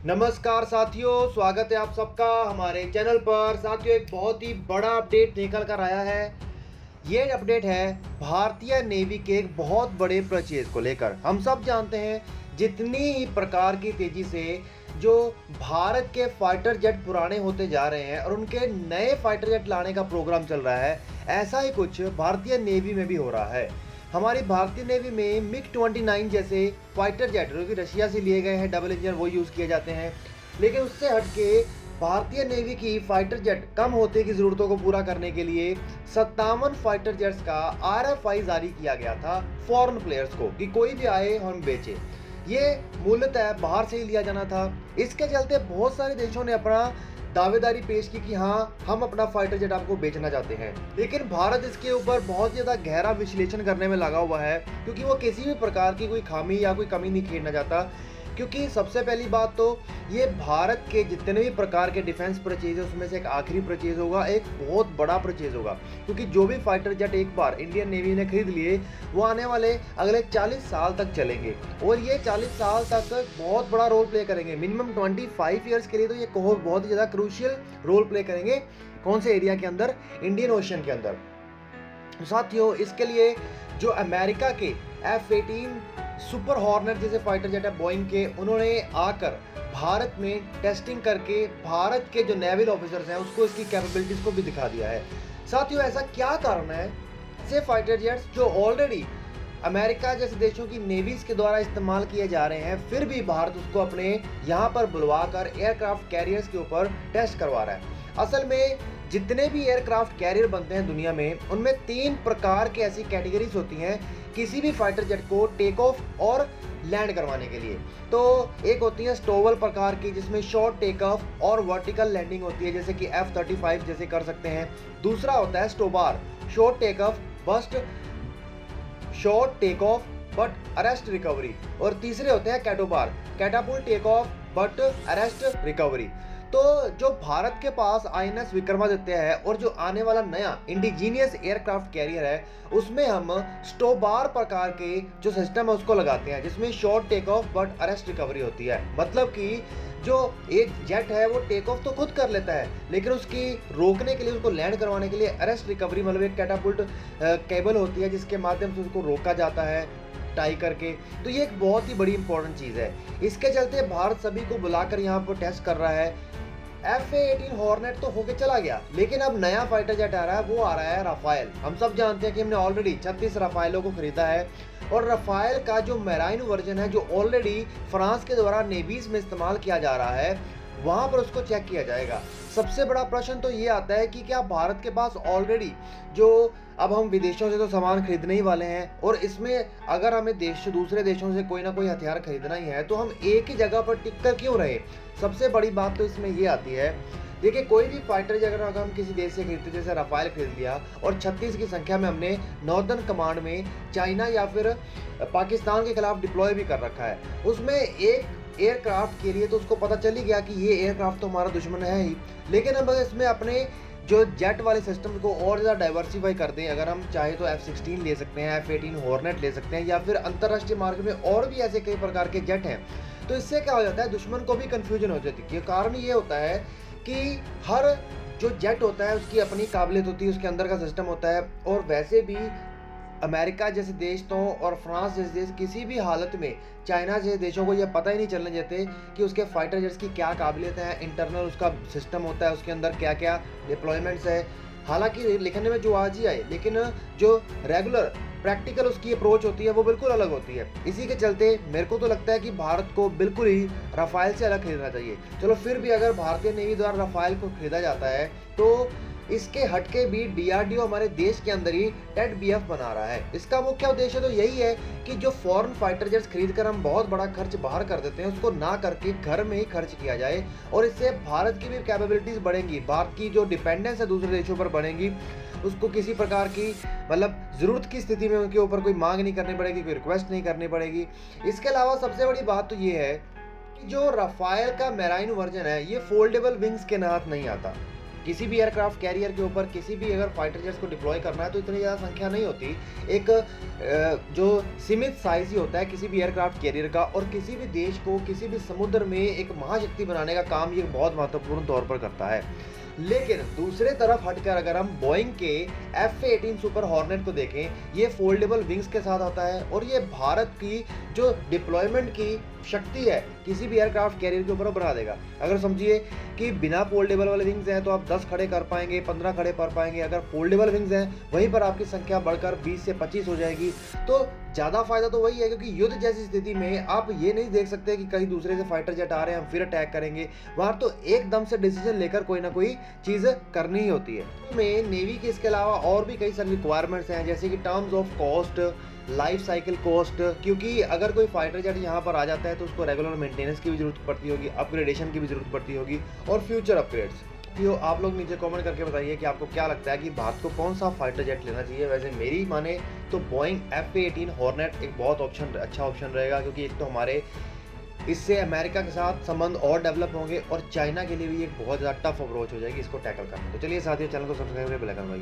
नमस्कार साथियों, स्वागत है आप सबका हमारे चैनल पर। साथियों, एक बहुत ही बड़ा अपडेट निकल कर आया है। ये अपडेट है भारतीय नेवी के एक बहुत बड़े परचेज को लेकर। हम सब जानते हैं जितनी ही प्रकार की तेजी से जो भारत के फाइटर जेट पुराने होते जा रहे हैं और उनके नए फाइटर जेट लाने का प्रोग्राम चल रहा है, ऐसा ही कुछ भारतीय नेवी में भी हो रहा है। हमारी भारतीय नेवी में मिग-29 जैसे फाइटर जेट जो कि रशिया से लिए गए हैं, डबल इंजन, वो यूज़ किए जाते हैं। लेकिन उससे हटके भारतीय नेवी की फाइटर जेट कम होते की ज़रूरतों को पूरा करने के लिए 57 फाइटर जेट्स का RFI जारी किया गया था फॉरेन प्लेयर्स को कि कोई भी आए हम बेचे। ये मूलतः बाहर से ही लिया जाना था। इसके चलते बहुत सारे देशों ने अपना दावेदारी पेश की कि हाँ, हम अपना फाइटर जेट आपको बेचना चाहते हैं। लेकिन भारत इसके ऊपर बहुत ज़्यादा गहरा विश्लेषण करने में लगा हुआ है, क्योंकि वो किसी भी प्रकार की कोई खामी या कोई कमी नहीं खेड़ना चाहता। क्योंकि सबसे पहली बात तो ये भारत के जितने भी प्रकार के डिफेंस परचेज है उसमें से एक आखिरी परचेज होगा, एक बहुत बड़ा परचेज होगा। क्योंकि जो भी फाइटर जेट एक बार इंडियन नेवी ने खरीद लिए वो आने वाले अगले 40 साल तक चलेंगे और ये 40 साल तक बहुत बड़ा रोल प्ले करेंगे। मिनिमम 25 ईयर्स के लिए तो ये बहुत ही ज़्यादा क्रूशियल रोल प्ले करेंगे। कौन से एरिया के अंदर? इंडियन ओशन के अंदर। साथियों, इसके लिए जो अमेरिका के F-18 सुपर हॉर्नेट जैसे फाइटर जेट है बोइंग के, उन्होंने आकर भारत में टेस्टिंग करके भारत के जो नेवल ऑफिसर्स हैं उसको इसकी कैपेबिलिटीज को भी दिखा दिया है। साथियों, ऐसा क्या कारण है ऐसे फाइटर जेट्स जो ऑलरेडी अमेरिका जैसे देशों की नेवीज के द्वारा इस्तेमाल किए जा रहे हैं, फिर भी भारत उसको अपने यहाँ पर बुलवाकर एयरक्राफ्ट कैरियर्स के ऊपर टेस्ट करवा रहा है? असल में जितने भी एयरक्राफ्ट कैरियर बनते हैं दुनिया में, उनमें 3 प्रकार की ऐसी कैटेगरीज होती हैं किसी भी फाइटर जेट को टेक ऑफ और लैंड करवाने के लिए। तो एक होती है स्टोवल प्रकार की, जिसमें शॉर्ट टेक ऑफ और वर्टिकल लैंडिंग होती है, जैसे कि F-35 जैसे कर सकते हैं। दूसरा होता है STOBAR, short take off but short take off but arrest recovery. और तीसरे होते हैं CATOBAR, catapult take off but arrest recovery. तो जो भारत के पास INS विक्रमादित्य है और जो आने वाला नया इंडिजीनियस एयरक्राफ्ट कैरियर है, उसमें हम स्टोबार प्रकार के जो सिस्टम है उसको लगाते हैं, जिसमें short take off but arrest recovery होती है। मतलब कि जो एक जेट है वो टेक ऑफ तो खुद कर लेता है, लेकिन उसकी रोकने के लिए, उसको लैंड करवाने के लिए अरेस्ट रिकवरी मतलब एक कैटापुल्ट केबल होती है जिसके माध्यम से उसको रोका जाता है टाई करके। तो ये एक बहुत ही बड़ी इंपॉर्टेंट चीज़ है। इसके चलते भारत सभी को बुलाकर यहाँ पर टेस्ट कर रहा है। F-18 हॉर्नेट तो होके चला गया, लेकिन अब नया फाइटर जेट आ रहा है, वो आ रहा है राफेल। हम सब जानते हैं कि हमने ऑलरेडी 36 राफेलों को खरीदा है और राफेल का जो मैराइन वर्जन है, जो ऑलरेडी फ्रांस के द्वारा नेवीज में इस्तेमाल किया जा रहा है, वहाँ पर उसको चेक किया जाएगा। सबसे बड़ा प्रश्न तो ये आता है कि क्या भारत के पास ऑलरेडी जो अब हम विदेशों से तो सामान खरीदने ही वाले हैं, और इसमें अगर हमें दूसरे देशों से कोई ना कोई हथियार खरीदना ही है तो हम एक ही जगह पर टिक कर क्यों रहे? सबसे बड़ी बात तो इसमें ये आती है, देखिए कोई भी फाइटर जेट अगर हम किसी देश से खरीदते, जैसे राफेल खरीद लिया और 36 की संख्या में हमने नॉर्दर्न कमांड में चाइना या फिर पाकिस्तान के खिलाफ डिप्लॉय भी कर रखा है, उसमें एक एयरक्राफ्ट के लिए तो उसको पता चल ही गया कि ये एयरक्राफ्ट तो हमारा दुश्मन है ही। लेकिन अब इसमें अपने जो जेट वाले सिस्टम को और ज़्यादा डाइवर्सिफाई कर दें, अगर हम चाहे तो F-16 ले सकते हैं, F-18 हॉर्नेट ले सकते हैं, या फिर अंतर्राष्ट्रीय मार्ग में और भी ऐसे कई प्रकार के जेट हैं, तो इससे क्या हो जाता है, दुश्मन को भी कन्फ्यूजन हो जाती है। कारण ये होता है कि हर जो जेट होता है उसकी अपनी काबिलियत होती है, उसके अंदर का सिस्टम होता है। और वैसे भी अमेरिका जैसे देश तो और फ्रांस जैसे देश किसी भी हालत में चाइना जैसे देशों को यह पता ही नहीं चलने देते कि उसके फाइटर जेट्स की क्या काबिलियत है, इंटरनल उसका सिस्टम होता है, उसके अंदर क्या क्या डिप्लॉयमेंट्स है। हालांकि लिखने में जो आज ही आए, लेकिन जो रेगुलर प्रैक्टिकल उसकी अप्रोच होती है वो बिल्कुल अलग होती है। इसी के चलते मेरे को तो लगता है कि भारत को बिल्कुल ही राफेल से अलग खरीदना चाहिए। चलो फिर भी अगर भारतीय नेवी द्वारा राफेल को खरीदा जाता है तो इसके हटके भी DRDO हमारे देश के अंदर ही TED-BF बना रहा है। इसका मुख्य उद्देश्य तो यही है कि जो फॉरेन फाइटर जेट्स खरीद कर हम बहुत बड़ा खर्च बाहर कर देते हैं, उसको ना करके घर में ही खर्च किया जाए, और इससे भारत की भी कैपेबिलिटीज बढ़ेंगी, भारत की जो डिपेंडेंस है दूसरे देशों पर बढ़ेगी, उसको किसी प्रकार की मतलब ज़रूरत की स्थिति में उनके ऊपर कोई मांग नहीं करनी पड़ेगी, कोई रिक्वेस्ट नहीं करनी पड़ेगी। इसके अलावा सबसे बड़ी बात तो ये है कि जो राफेल का मैराइन वर्जन है ये फोल्डेबल विंग्स के साथ नहीं आता। किसी भी एयरक्राफ्ट कैरियर के ऊपर किसी भी अगर फाइटर जेट्स को डिप्लॉय करना है तो इतनी ज़्यादा संख्या नहीं होती। एक जो सीमित साइज़ ही होता है किसी भी एयरक्राफ्ट कैरियर का, और किसी भी देश को किसी भी समुद्र में एक महाशक्ति बनाने का काम ये बहुत महत्वपूर्ण तौर पर करता है। लेकिन दूसरे तरफ हटकर अगर हम बोइंग के F-18 सुपर हॉर्नेट को देखें, ये फोल्डेबल विंग्स के साथ आता है और ये भारत की जो डिप्लॉयमेंट की शक्ति है किसी भी एयरक्राफ्ट कैरियर के ऊपर बना देगा। अगर समझिए कि बिना फोल्डेबल वाले विंग्स हैं तो आप 10 खड़े कर पाएंगे, 15 खड़े कर पाएंगे। अगर फोल्डेबल विंग्स हैं वहीं पर आपकी संख्या बढ़कर 20 से 25 हो जाएगी। तो ज़्यादा फायदा तो वही है, क्योंकि युद्ध जैसी स्थिति में आप ये नहीं देख सकते कि कहीं दूसरे से फाइटर जेट आ रहे हैं हम फिर अटैक करेंगे। वहाँ तो एकदम से डिसीजन लेकर कोई ना कोई चीज़ करनी ही होती है। में नेवी के इसके अलावा और भी कई सारी रिक्वायरमेंट्स हैं, जैसे कि terms of cost, life cycle cost, क्योंकि अगर कोई फाइटर जेट यहाँ पर आ जाता है तो उसको रेगुलर मेंटेनेंस की भी जरूरत पड़ती होगी, अपग्रेडेशन की भी जरूरत पड़ती होगी और फ्यूचर अपग्रेड्स। तो आप लोग नीचे कमेंट करके बताइए कि आपको क्या लगता है कि भारत को कौन सा फाइटर जेट लेना चाहिए। वैसे मेरी माने तो बोइंग F-18 हॉर्नेट एक बहुत अच्छा ऑप्शन रहेगा, क्योंकि एक तो हमारे इससे अमेरिका के साथ संबंध और डेवलप होंगे और चाइना के लिए भी एक बहुत ज़्यादा टफ अप्रोच हो जाएगी इसको टैकल करना। तो चलिए साथियों, चैनल को सब्सक्राइब करें, बेल आइकन दबाइए।